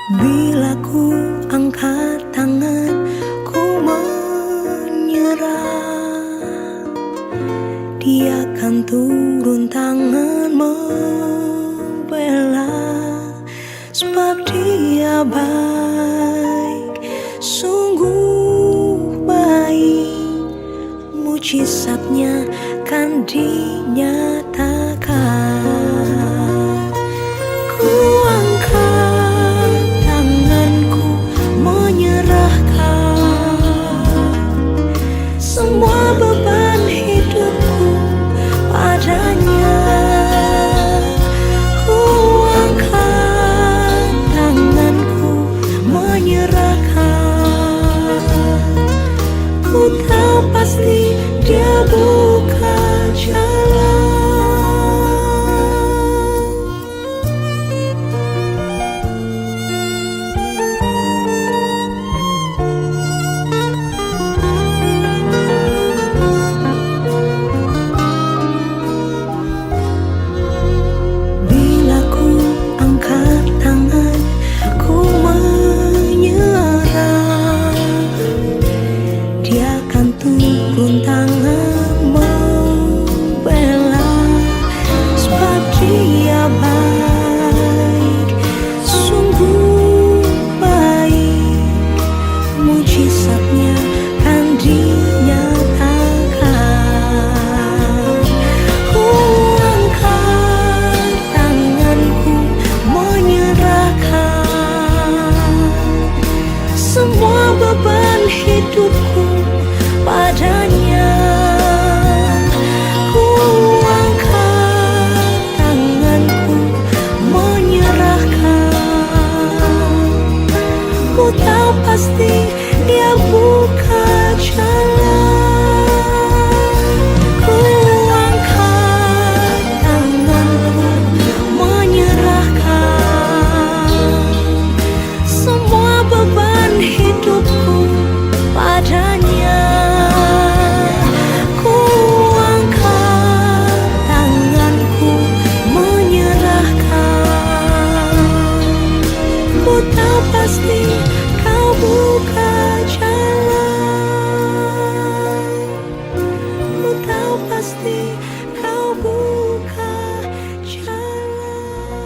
Bila ku angkat tangan, ku menyerah. Dia akan turun tangan membela, sebab Dia baik, sungguh baik. Mujizatnya kan dinyatakan. Ku angkat tanganku menyerahkan semua beban hidupku padanya. Ku angkat tanganku menyerahkan. Ku tahu pasti Dia buka jalan. Bila ku angkat tangan, ku menyerah. Dia akan turun tangan membela, sebab Dia baik, sungguh baik. Mujizatnya kan dinyatakan. Ku angkat tanganku menyerahkan semua beban hidupku padanya. Ku angkat tanganku menyerahkan. Ku tahu pasti Dia buka jalan. Ku angkat tanganku menyerahkan semua beban hidupku padanya. Ku angkat tanganku menyerahkan. Ku tahu pasti Kau buka jalan. Ku tahu pasti Kau buka jalan.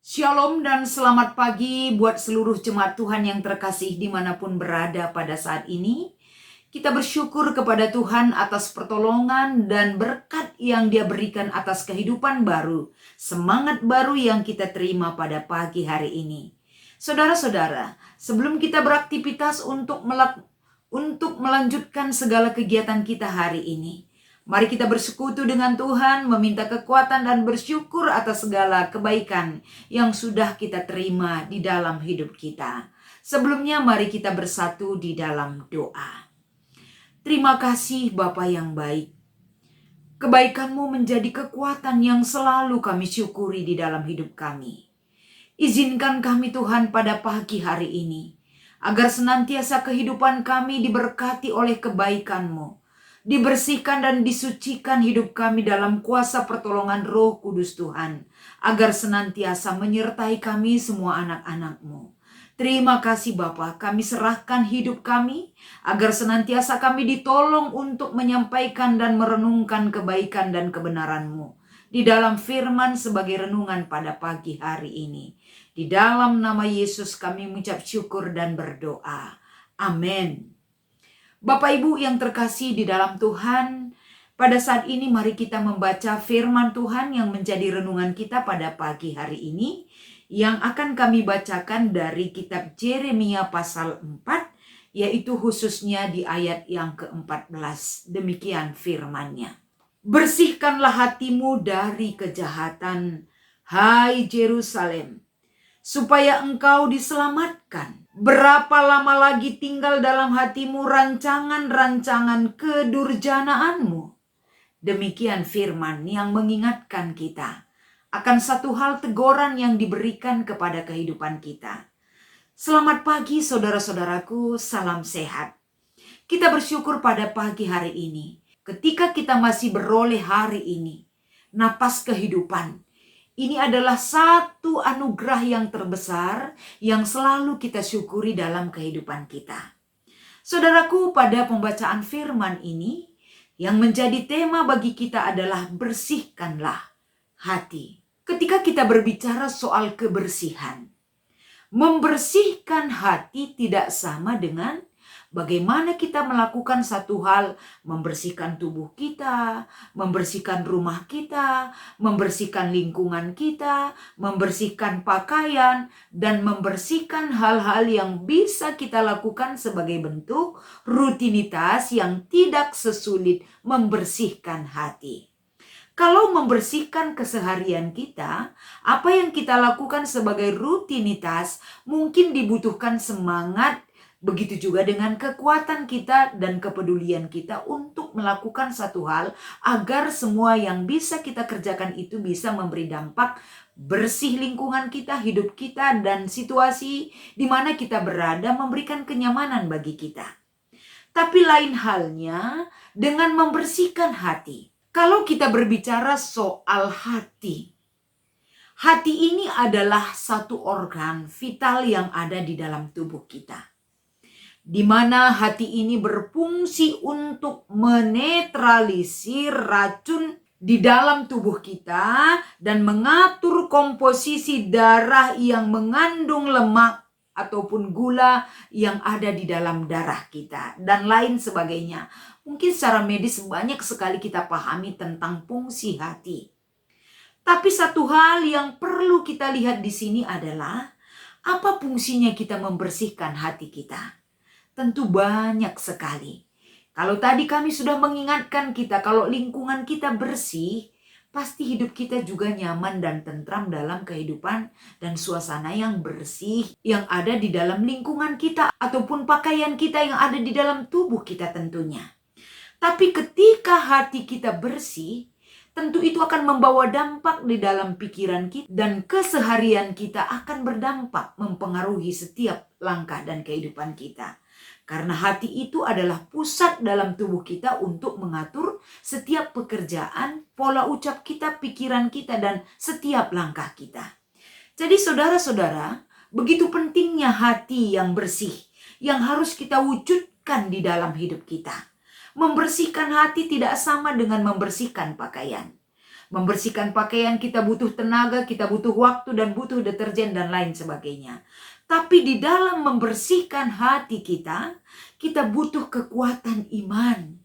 Shalom dan selamat pagi buat seluruh jemaat Tuhan yang terkasih dimanapun berada pada saat ini. Kita bersyukur kepada Tuhan atas pertolongan dan berkat yang Dia berikan atas kehidupan baru, semangat baru yang kita terima pada pagi hari ini. Saudara-saudara, sebelum kita beraktivitas untuk melanjutkan segala kegiatan kita hari ini, mari kita bersekutu dengan Tuhan, meminta kekuatan dan bersyukur atas segala kebaikan yang sudah kita terima di dalam hidup kita. Sebelumnya mari kita bersatu di dalam doa. Terima kasih Bapa yang baik. Kebaikan-Mu menjadi kekuatan yang selalu kami syukuri di dalam hidup kami. Izinkan kami Tuhan pada pagi hari ini, agar senantiasa kehidupan kami diberkati oleh kebaikan-Mu. Dibersihkan dan disucikan hidup kami dalam kuasa pertolongan Roh Kudus Tuhan, agar senantiasa menyertai kami semua anak-anak-Mu. Terima kasih Bapa, kami serahkan hidup kami, agar senantiasa kami ditolong untuk menyampaikan dan merenungkan kebaikan dan kebenaran-Mu. Di dalam firman sebagai renungan pada pagi hari ini. Di dalam nama Yesus kami mengucap syukur dan berdoa. Amin. Bapak Ibu yang terkasih di dalam Tuhan, pada saat ini mari kita membaca firman Tuhan yang menjadi renungan kita pada pagi hari ini, yang akan kami bacakan dari kitab Yeremia pasal 4, yaitu khususnya di ayat yang ke-14. Demikian firman-Nya. Bersihkanlah hatimu dari kejahatan, hai Yerusalem, supaya engkau diselamatkan. Berapa lama lagi tinggal dalam hatimu rancangan-rancangan kedurjanaanmu? Demikian firman yang mengingatkan kita akan satu hal teguran yang diberikan kepada kehidupan kita. Selamat pagi saudara-saudaraku, salam sehat. Kita bersyukur pada pagi hari ini, ketika kita masih beroleh hari ini, napas kehidupan. Ini adalah satu anugerah yang terbesar yang selalu kita syukuri dalam kehidupan kita. Saudaraku, pada pembacaan firman ini, yang menjadi tema bagi kita adalah bersihkanlah hati. Ketika kita berbicara soal kebersihan, membersihkan hati tidak sama dengan bagaimana kita melakukan satu hal, membersihkan tubuh kita, membersihkan rumah kita, membersihkan lingkungan kita, membersihkan pakaian, dan membersihkan hal-hal yang bisa kita lakukan sebagai bentuk rutinitas yang tidak sesulit membersihkan hati. Kalau membersihkan keseharian kita, apa yang kita lakukan sebagai rutinitas mungkin dibutuhkan semangat, begitu juga dengan kekuatan kita dan kepedulian kita untuk melakukan satu hal agar semua yang bisa kita kerjakan itu bisa memberi dampak bersih lingkungan kita, hidup kita, dan situasi di mana kita berada memberikan kenyamanan bagi kita. Tapi lain halnya dengan membersihkan hati. Kalau kita berbicara soal hati, hati ini adalah satu organ vital yang ada di dalam tubuh kita. Di mana hati ini berfungsi untuk menetralisir racun di dalam tubuh kita dan mengatur komposisi darah yang mengandung lemak ataupun gula yang ada di dalam darah kita dan lain sebagainya. Mungkin secara medis banyak sekali kita pahami tentang fungsi hati. Tapi satu hal yang perlu kita lihat di sini adalah apa fungsinya kita membersihkan hati kita. Tentu banyak sekali. Kalau tadi kami sudah mengingatkan kita kalau lingkungan kita bersih, pasti hidup kita juga nyaman dan tentram dalam kehidupan dan suasana yang bersih yang ada di dalam lingkungan kita ataupun pakaian kita yang ada di dalam tubuh kita tentunya. Tapi ketika hati kita bersih, tentu itu akan membawa dampak di dalam pikiran kita dan keseharian kita akan berdampak mempengaruhi setiap langkah dan kehidupan kita. Karena hati itu adalah pusat dalam tubuh kita untuk mengatur setiap pekerjaan, pola ucap kita, pikiran kita, dan setiap langkah kita. Jadi saudara-saudara, begitu pentingnya hati yang bersih yang harus kita wujudkan di dalam hidup kita. Membersihkan hati tidak sama dengan membersihkan pakaian. Membersihkan pakaian kita butuh tenaga, kita butuh waktu dan butuh deterjen dan lain sebagainya. Tapi di dalam membersihkan hati kita butuh kekuatan iman.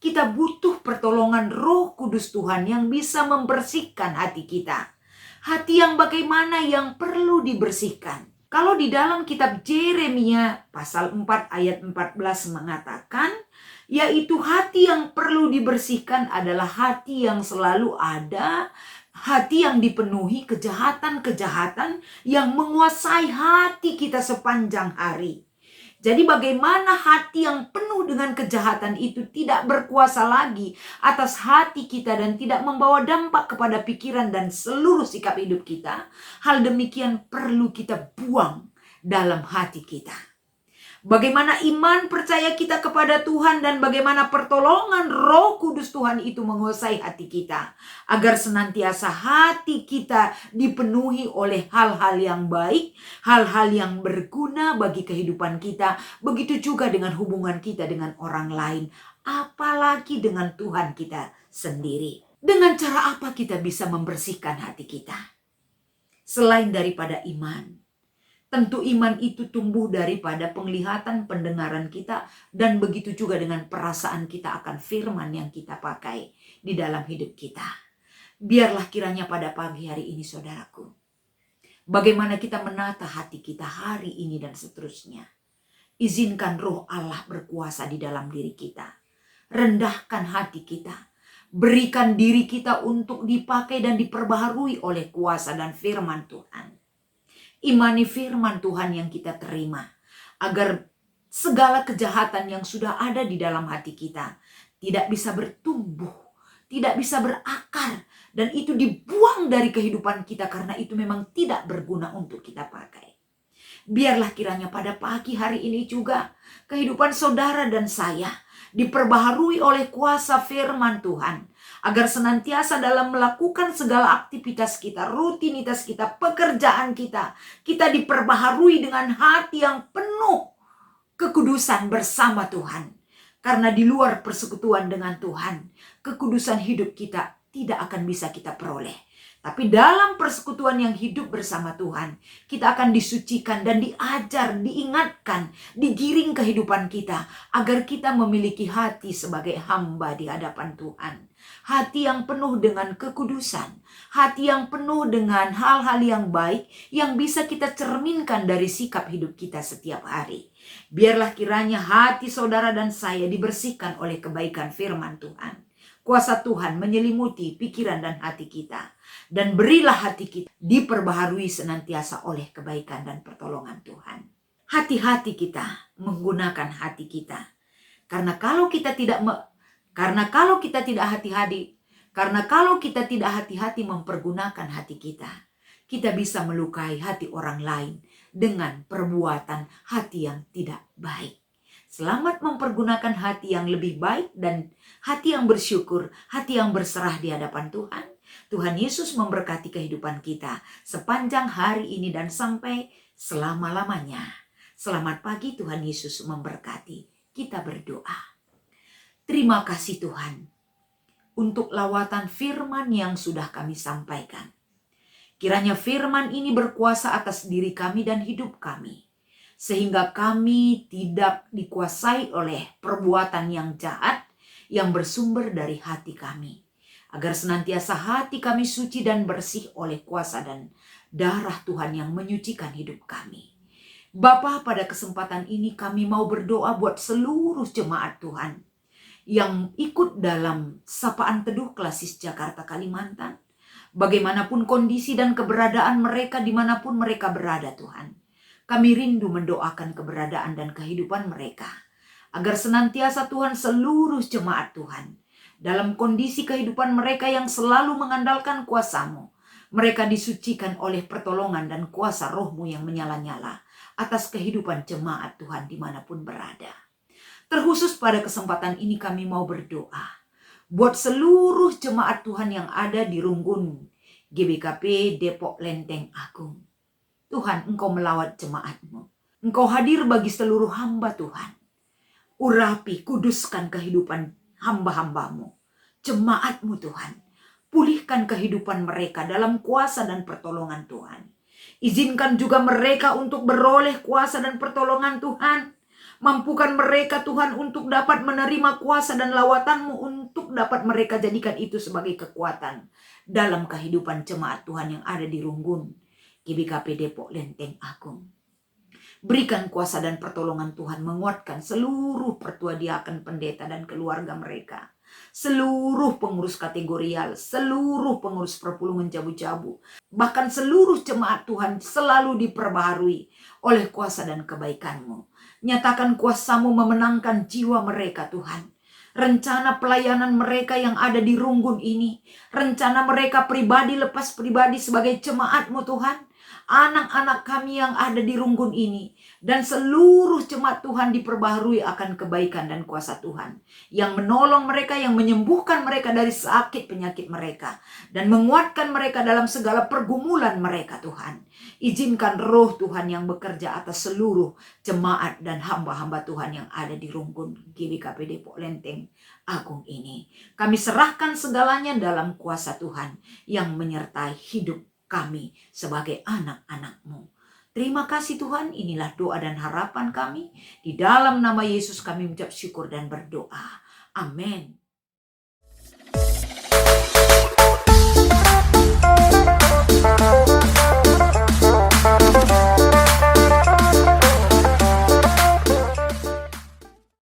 Kita butuh pertolongan Roh Kudus Tuhan yang bisa membersihkan hati kita. Hati yang bagaimana yang perlu dibersihkan. Kalau di dalam kitab Yeremia pasal 4 ayat 14 mengatakan, yaitu hati yang perlu dibersihkan adalah hati yang selalu ada, hati yang dipenuhi kejahatan-kejahatan yang menguasai hati kita sepanjang hari. Jadi bagaimana hati yang penuh dengan kejahatan itu tidak berkuasa lagi atas hati kita dan tidak membawa dampak kepada pikiran dan seluruh sikap hidup kita. Hal demikian perlu kita buang dalam hati kita. Bagaimana iman percaya kita kepada Tuhan dan bagaimana pertolongan Roh Kudus Tuhan itu menguasai hati kita. Agar senantiasa hati kita dipenuhi oleh hal-hal yang baik, hal-hal yang berguna bagi kehidupan kita. Begitu juga dengan hubungan kita dengan orang lain. Apalagi dengan Tuhan kita sendiri. Dengan cara apa kita bisa membersihkan hati kita? Selain daripada iman. Tentu iman itu tumbuh daripada penglihatan pendengaran kita dan begitu juga dengan perasaan kita akan firman yang kita pakai di dalam hidup kita. Biarlah kiranya pada pagi hari ini saudaraku, bagaimana kita menata hati kita hari ini dan seterusnya. Izinkan Roh Allah berkuasa di dalam diri kita. Rendahkan hati kita. Berikan diri kita untuk dipakai dan diperbaharui oleh kuasa dan firman Tuhan. Imani firman Tuhan yang kita terima. Agar segala kejahatan yang sudah ada di dalam hati kita tidak bisa bertumbuh, tidak bisa berakar. Dan itu dibuang dari kehidupan kita karena itu memang tidak berguna untuk kita pakai. Biarlah kiranya pada pagi hari ini juga kehidupan saudara dan saya diperbaharui oleh kuasa firman Tuhan. Agar senantiasa dalam melakukan segala aktivitas kita, rutinitas kita, pekerjaan kita, kita diperbaharui dengan hati yang penuh kekudusan bersama Tuhan. Karena di luar persekutuan dengan Tuhan, kekudusan hidup kita tidak akan bisa kita peroleh. Tapi dalam persekutuan yang hidup bersama Tuhan, kita akan disucikan dan diajar, diingatkan, digiring kehidupan kita agar kita memiliki hati sebagai hamba di hadapan Tuhan. Hati yang penuh dengan kekudusan, hati yang penuh dengan hal-hal yang baik yang bisa kita cerminkan dari sikap hidup kita setiap hari. Biarlah kiranya hati saudara dan saya dibersihkan oleh kebaikan firman Tuhan. Kuasa Tuhan menyelimuti pikiran dan hati kita. Dan berilah hati kita diperbaharui senantiasa oleh kebaikan dan pertolongan Tuhan. Hati-hati kita menggunakan hati kita. Karena kalau kita tidak hati-hati mempergunakan hati kita bisa melukai hati orang lain dengan perbuatan hati yang tidak baik. Selamat mempergunakan hati yang lebih baik dan hati yang bersyukur, hati yang berserah di hadapan Tuhan. Tuhan Yesus memberkati kehidupan kita sepanjang hari ini dan sampai selama-lamanya. Selamat pagi, Tuhan Yesus memberkati. Kita berdoa. Terima kasih Tuhan untuk lawatan firman yang sudah kami sampaikan. Kiranya firman ini berkuasa atas diri kami dan hidup kami. Sehingga kami tidak dikuasai oleh perbuatan yang jahat yang bersumber dari hati kami. Agar senantiasa hati kami suci dan bersih oleh kuasa dan darah Tuhan yang menyucikan hidup kami. Bapa, pada kesempatan ini kami mau berdoa buat seluruh jemaat Tuhan yang ikut dalam sapaan teduh Klasis Jakarta Kalimantan. Bagaimanapun kondisi dan keberadaan mereka dimanapun mereka berada Tuhan. Kami rindu mendoakan keberadaan dan kehidupan mereka. Agar senantiasa Tuhan seluruh jemaat Tuhan. Dalam kondisi kehidupan mereka yang selalu mengandalkan kuasa-Mu. Mereka disucikan oleh pertolongan dan kuasa Roh-Mu yang menyala-nyala. Atas kehidupan jemaat Tuhan dimanapun berada. Terkhusus pada kesempatan ini kami mau berdoa. Buat seluruh jemaat Tuhan yang ada di Runggun GBKP Depok Lenteng Agung. Tuhan, Engkau melawat jemaat-Mu. Engkau hadir bagi seluruh hamba Tuhan. Urapi, kuduskan kehidupan hamba-hamba-Mu. Jemaat-Mu Tuhan. Pulihkan kehidupan mereka dalam kuasa dan pertolongan Tuhan. Izinkan juga mereka untuk beroleh kuasa dan pertolongan Tuhan. Mampukan mereka Tuhan untuk dapat menerima kuasa dan lawatan-Mu untuk dapat mereka jadikan itu sebagai kekuatan dalam kehidupan jemaat Tuhan yang ada di Runggun GBKP Depok Lenteng Agung. Berikan kuasa dan pertolongan Tuhan menguatkan seluruh pertua diaken, pendeta dan keluarga mereka. Seluruh pengurus kategorial, seluruh pengurus perpulungan jabu-jabu. Bahkan seluruh jemaat Tuhan selalu diperbaharui oleh kuasa dan kebaikan-Mu. Nyatakan kuasa-Mu memenangkan jiwa mereka Tuhan. Rencana pelayanan mereka yang ada di Runggun ini. Rencana mereka pribadi lepas pribadi sebagai jemaat-Mu Tuhan. Anak-anak kami yang ada di Runggun ini dan seluruh jemaat Tuhan diperbaharui akan kebaikan dan kuasa Tuhan yang menolong mereka, yang menyembuhkan mereka dari sakit penyakit mereka dan menguatkan mereka dalam segala pergumulan mereka Tuhan. Izinkan roh Tuhan yang bekerja atas seluruh jemaat dan hamba-hamba Tuhan yang ada di Runggun GBKP Depok Lenteng Agung ini. Kami serahkan segalanya dalam kuasa Tuhan yang menyertai hidup kami sebagai anak-anak-Mu. Terima kasih Tuhan, inilah doa dan harapan kami. Di dalam nama Yesus kami mengucap syukur dan berdoa. Amin.